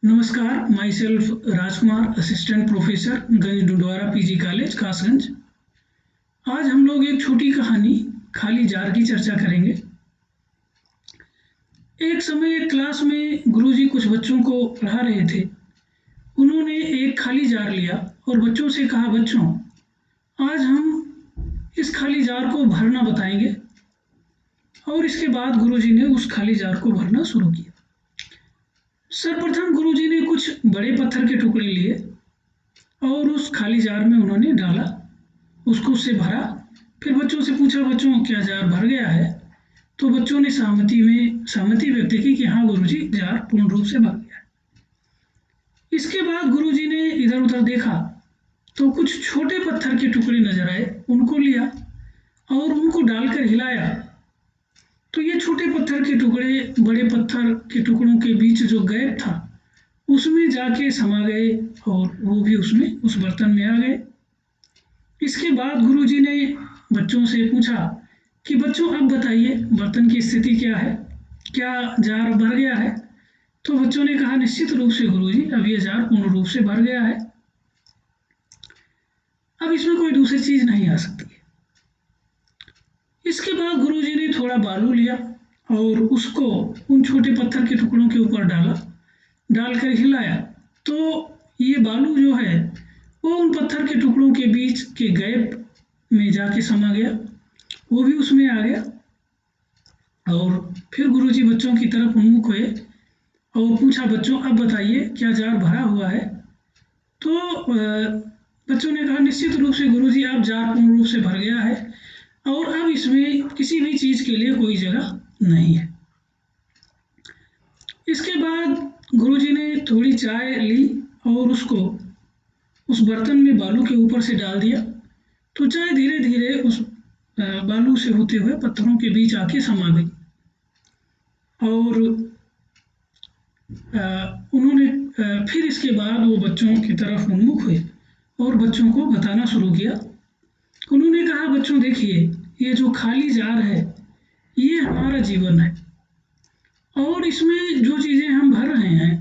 नमस्कार, myself Rajkumar, assistant professor, Ganj Dudwara PG college, Kasganj. आज हम लोग एक छोटी कहानी खाली जार की चर्चा करेंगे। एक समय एक क्लास में गुरुजी कुछ बच्चों को पढ़ा रहे थे। उन्होंने एक खाली जार लिया और बच्चों से कहा, बच्चों, आज हम इस खाली जार को भरना बताएंगे। और इसके बाद गुरुजी ने उस खाली जार को भरना शुरू किया। सर्वप्रथम गुरुजी ने कुछ बड़े पत्थर के टुकड़े लिए और उस खाली जार में उन्होंने डाला, उससे भरा। फिर बच्चों से पूछा, बच्चों, क्या जार भर गया है? तो बच्चों ने सहमति व्यक्त की कि हाँ गुरुजी, जार पूर्ण रूप से भर गया है। इसके बाद गुरुजी ने इधर उधर देखा तो कुछ छोटे पत्थर के टुकड़े नजर आए, उनको लिया और उनको डालकर हिलाया तो ये छोटे पत्थर के टुकड़े बड़े पत्थर के टुकड़ों के बीच जो गैप था उसमें जाके समा गए और वो भी उसमें उस बर्तन में आ गए। इसके बाद गुरुजी ने बच्चों से पूछा कि बच्चों, अब बताइए बर्तन की स्थिति क्या है, क्या जार भर गया है? तो बच्चों ने कहा, निश्चित रूप से गुरुजी, अब ये जार पूर्ण रूप से भर गया है। अब इसमें कोई दूसरी चीज नहीं आ सकती। इसके बाद गुरुजी ने थोड़ा बालू लिया और उसको उन छोटे पत्थर के टुकड़ों के ऊपर डालकर हिलाया तो ये बालू जो है वो उन पत्थर के टुकड़ों के बीच के गैप में जाके समा गया, वो भी उसमें आ गया। और फिर गुरुजी बच्चों की तरफ उन्मुख हुए और पूछा, बच्चों, अब बताइए क्या जार भरा हुआ है? तो बच्चों ने कहा, निश्चित रूप से गुरुजी, अब जार पूर्ण रूप से भर गया है और अब इसमें किसी भी चीज के लिए कोई जगह नहीं है। इसके बाद गुरुजी ने थोड़ी चाय ली और उसको उस बर्तन में बालू के ऊपर से डाल दिया तो चाय धीरे धीरे उस बालू से होते हुए पत्थरों के बीच आके समा गई। और उन्होंने फिर इसके बाद वो बच्चों की तरफ उन्मुख हुए और बच्चों को बताना शुरू किया। उन्होंने कहा, बच्चों देखिए, ये जो खाली जार है ये हमारा जीवन है और इसमें जो चीज़ें हम भर रहे हैं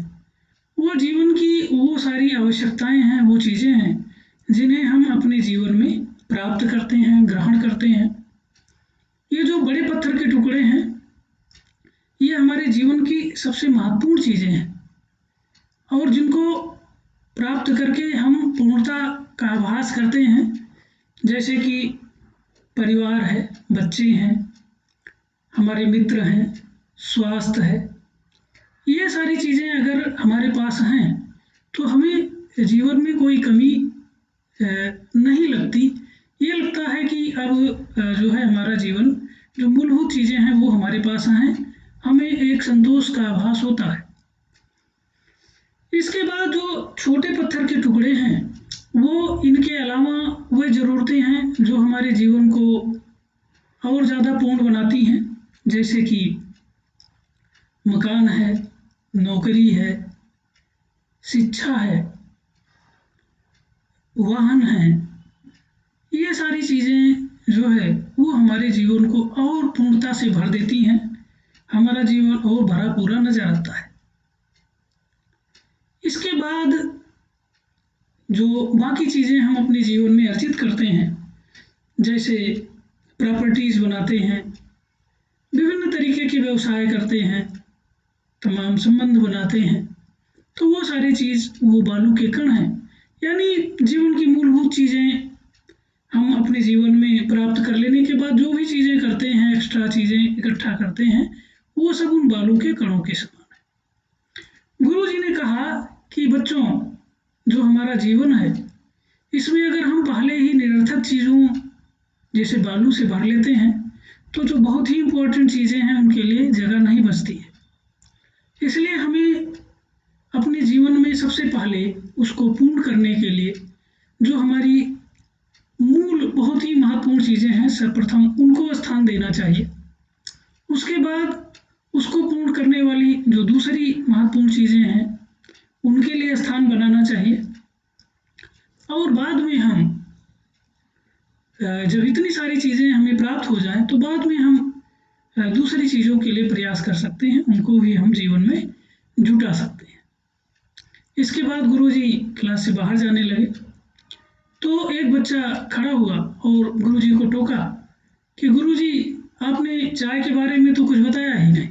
वो जीवन की वो सारी आवश्यकताएं हैं, वो चीज़ें हैं जिन्हें हम अपने जीवन में प्राप्त करते हैं, ग्रहण करते हैं। ये जो बड़े पत्थर के टुकड़े हैं ये हमारे जीवन की सबसे महत्वपूर्ण चीज़ें हैं और जिनको प्राप्त करके हम पूर्णता का आभास करते हैं, जैसे कि परिवार है, बच्चे हैं, हमारे मित्र हैं, स्वास्थ्य है। ये सारी चीज़ें अगर हमारे पास हैं तो हमें जीवन में कोई कमी नहीं लगती। ये लगता है कि अब जो है हमारा जीवन, जो मूलभूत चीज़ें हैं वो हमारे पास हैं, हमें एक संतोष का आभास होता है। इसके बाद जो छोटे पत्थर के टुकड़े हैं वो इनके अलावा वे ज़रूरतें हैं जो हमारे जीवन को और ज़्यादा पूर्ण बनाती हैं, जैसे कि मकान है, नौकरी है, शिक्षा है, वाहन है। ये सारी चीज़ें जो है वो हमारे जीवन को और पूर्णता से भर देती हैं, हमारा जीवन और भरा पूरा नजर आता है। इसके बाद जो बाकी चीज़ें हम अपने जीवन में अर्जित करते हैं, जैसे प्रॉपर्टीज़ बनाते हैं, विभिन्न तरीके के व्यवसाय करते हैं, तमाम संबंध बनाते हैं, तो वो सारी चीज़ वो बालू के कण हैं। यानी जीवन की मूलभूत चीज़ें हम अपने जीवन में प्राप्त कर लेने के बाद जो भी चीज़ें करते हैं, एक्स्ट्रा चीज़ें इकट्ठा करते हैं, वो सब उन बालू के कणों के समान है। गुरुजी ने कहा कि बच्चों, जो हमारा जीवन है इसमें अगर हम पहले ही निरर्थक चीज़ों जैसे बालू से भर लेते हैं तो जो बहुत ही इम्पोर्टेंट चीज़ें हैं उनके लिए जगह नहीं बचती है। इसलिए हमें अपने जीवन में सबसे पहले उसको पूर्ण करने के लिए जो हमारी मूल बहुत ही महत्वपूर्ण चीज़ें हैं, सर्वप्रथम उनको स्थान देना चाहिए। उसके बाद उसको पूर्ण करने वाली जो दूसरी महत्वपूर्ण चीज़ें हैं उनके लिए स्थान बनाना चाहिए। और बाद में हम जब इतनी सारी चीज़ें हमें प्राप्त हो जाएं तो बाद में हम दूसरी चीज़ों के लिए प्रयास कर सकते हैं, उनको भी हम जीवन में जुटा सकते हैं। इसके बाद गुरुजी क्लास से बाहर जाने लगे तो एक बच्चा खड़ा हुआ और गुरुजी को टोका कि गुरुजी, आपने चाय के बारे में तो कुछ बताया ही नहीं।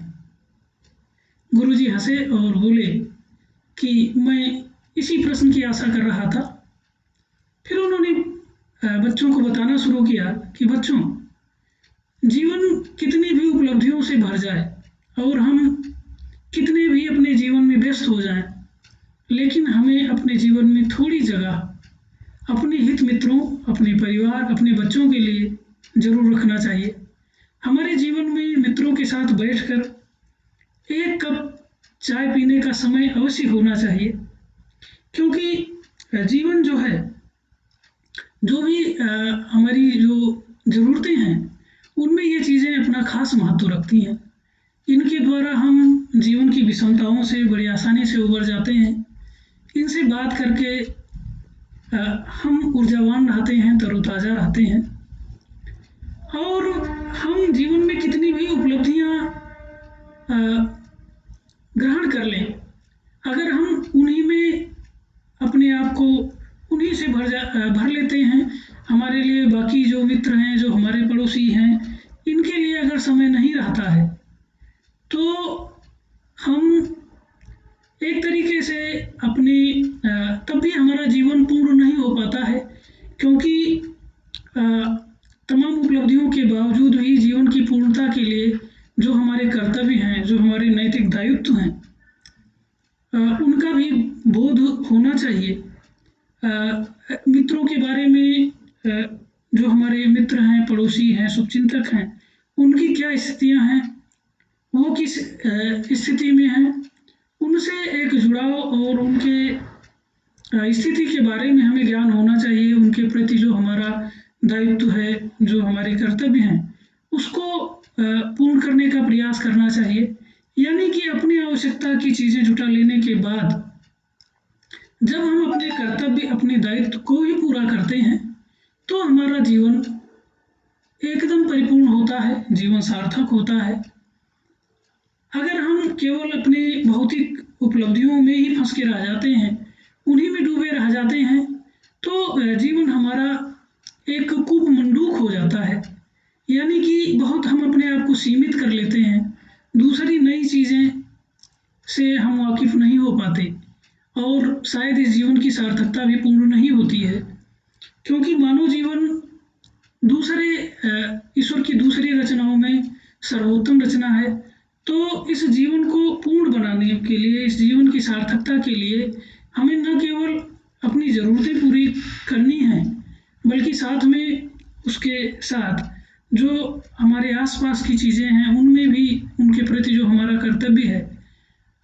गुरुजी हंसे और बोले कि मैं इसी प्रश्न की आशा कर रहा था। फिर उन्होंने बच्चों को बताना शुरू किया कि बच्चों, जीवन कितनी भी उपलब्धियों से भर जाए और हम कितने भी अपने जीवन में व्यस्त हो जाएं, लेकिन हमें अपने जीवन में थोड़ी जगह अपने हित मित्रों, अपने परिवार, अपने बच्चों के लिए जरूर रखना चाहिए। हमारे जीवन में मित्रों के साथ बैठकर एक कप चाय पीने का समय अवश्य होना चाहिए, क्योंकि जीवन जो है, जो भी हमारी जो ज़रूरतें हैं, उनमें ये चीज़ें अपना खास महत्व रखती हैं। इनके द्वारा हम जीवन की विषमताओं से बड़ी आसानी से उबर जाते हैं। इनसे बात करके हम ऊर्जावान रहते हैं, तरोताज़ा रहते हैं और हम जीवन में कितनी भी उपलब्धियां ग्रहण कर लें, अगर हम उन्हीं में अपने आप को उन्हीं से भर लेते हैं, हमारे लिए बाकी जो मित्र हैं, जो हमारे पड़ोसी हैं, इनके लिए अगर समय नहीं रहता है तो हम एक तरीके से अपनी तब भी हमारा जीवन पूर्ण नहीं हो पाता है, क्योंकि तमाम उपलब्धियों के बावजूद भी जीवन की पूर्णता के लिए जो हमारे कर्तव्य हैं, जो हमारे नैतिक दायित्व हैं, उनका भी बोध होना चाहिए। मित्रों के बारे में, जो हमारे मित्र हैं, पड़ोसी हैं, शुभचिंतक हैं, उनकी क्या स्थितियां हैं, वो किस स्थिति में हैं, उनसे एक जुड़ाव और उनके स्थिति के बारे में हमें ज्ञान होना चाहिए। उनके प्रति जो हमारा दायित्व है, जो हमारे कर्तव्य हैं, उसको पूर्ण करने का प्रयास करना चाहिए। यानी कि अपनी आवश्यकता की चीज़ें जुटा लेने के बाद जब हम अपने कर्तव्य, अपने दायित्व को ही पूरा करते हैं, तो हमारा जीवन एकदम परिपूर्ण होता है, जीवन सार्थक होता है। अगर हम केवल अपने भौतिक उपलब्धियों में ही फंस के रह जाते हैं, उन्हीं में डूबे रह जाते हैं, तो जीवन हमारा एक कूपमंडूक हो जाता है। यानी कि बहुत हम अपने आप को सीमित कर लेते हैं, दूसरी नई चीज़ें से हम वाकिफ नहीं हो पाते और शायद इस जीवन की सार्थकता भी पूर्ण नहीं होती है, क्योंकि मानव जीवन दूसरे ईश्वर की दूसरी रचनाओं में सर्वोत्तम रचना है। तो इस जीवन को पूर्ण बनाने के लिए, इस जीवन की सार्थकता के लिए हमें न केवल अपनी ज़रूरतें पूरी करनी हैं, बल्कि साथ में उसके साथ जो हमारे आसपास की चीज़ें हैं, उनमें भी उनके प्रति जो हमारा कर्तव्य है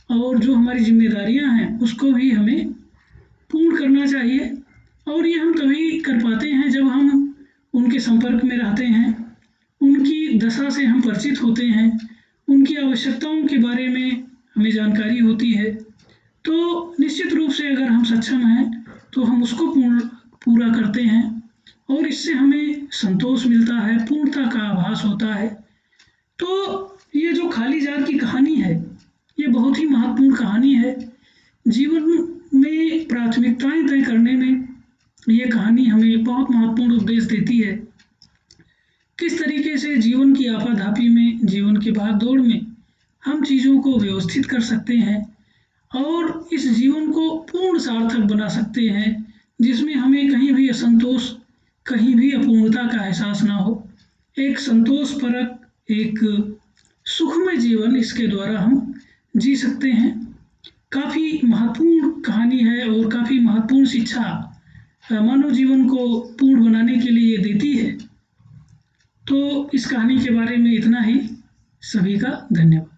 और जो हमारी जिम्मेदारियां हैं, उसको भी हमें पूर्ण करना चाहिए। और ये हम तभी कर पाते हैं जब हम उनके संपर्क में रहते हैं, उनकी दशा से हम परिचित होते हैं, उनकी आवश्यकताओं के बारे में हमें जानकारी होती है। तो निश्चित रूप से अगर हम सक्षम हैं तो हम उसको पूरा करते हैं और इससे हमें संतोष मिलता है, पूर्णता का आभास होता है। तो ये जो खाली जार की कहानी है, ये बहुत ही महत्वपूर्ण कहानी है। जीवन में प्राथमिकताएं तय करने में ये कहानी हमें बहुत महत्वपूर्ण उपदेश देती है। किस तरीके से जीवन की आपाधापी में, जीवन की भागदौड़ में हम चीज़ों को व्यवस्थित कर सकते हैं और इस जीवन को पूर्ण सार्थक बना सकते हैं, जिसमें हमें कहीं भी असंतोष, कहीं भी अपूर्णता का एहसास ना हो। एक संतोषपरक, एक सुखमय जीवन इसके द्वारा हम जी सकते हैं। काफ़ी महत्वपूर्ण कहानी है और काफ़ी महत्वपूर्ण शिक्षा मानव जीवन को पूर्ण बनाने के लिए देती है। तो इस कहानी के बारे में इतना ही। सभी का धन्यवाद।